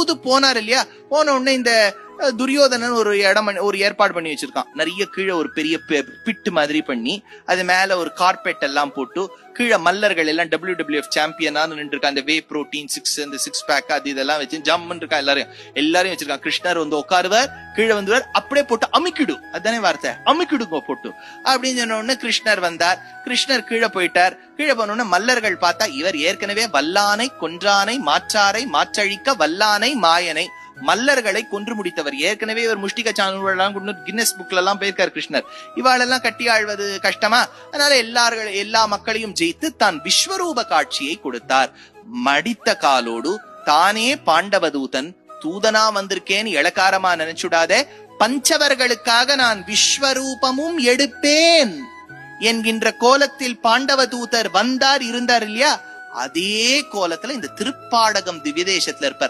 தூது போனார் இல்லையா, போன உடனே இந்த துரியோதனன் ஒரு ஏற்பாடு பண்ணி வச்சிருக்கான். நிறைய கீழே ஒரு பெரிய பிட்டு மாதிரி பண்ணி அது மேல ஒரு கார்பெட் எல்லாம் போட்டு கீழே மல்லர்கள் எல்லாம் WWF சாம்பியனா நின்று இருக்கா. அந்த வே புரோட்டீன் 6 அந்த 6 பேக் அது இதெல்லாம் வச்சு ஜம்முன்னு இருக்கா. எல்லாரையும் வச்சிருக்கான். கிருஷ்ணர் வந்து உட்காருவார், கீழே வந்துவார், அப்படியே போட்டு அமுக்கிடு, அதுதானே வார்த்தை, அமுக்கிடுங்க போட்டு அப்படின்னு சொன்ன உடனே கிருஷ்ணர் வந்தார். கிருஷ்ணர் கீழே போயிட்டார். கீழே போன உடனே மல்லர்கள் பார்த்தா இவர் ஏற்கனவே வல்லானை கொன்றானை மாற்றாரை மாற்றழிக்க வல்லானை மாயனை மல்லர்களை கொன்று முடித்தவர். ஏற்கனவே இவர் முஷ்டிக சாணூரெல்லாம் கின்னஸ் புக்ல எல்லாம் போயிருக்கார் கிருஷ்ணர். இவாளெல்லாம் கட்டி ஆழ்வது கஷ்டமா, அதனால எல்லா மக்களையும் ஜெயித்து தான் விஸ்வரூப காட்சியை கொடுத்தார். மடித்த காலோடு தானே பாண்டவதூதன் தூதனா வந்திருக்கேன்னு இளக்காரமா நினைச்சுடாதே, பஞ்சவர்களுக்காக நான் விஸ்வரூபமும் எடுப்பேன் என்கின்ற கோலத்தில் பாண்டவதூதர் வந்தார் இருந்தார் இல்லையா, அதே கோலத்துல இந்த திருப்பாடகம் திவ்யதேசத்துல இருப்பார்.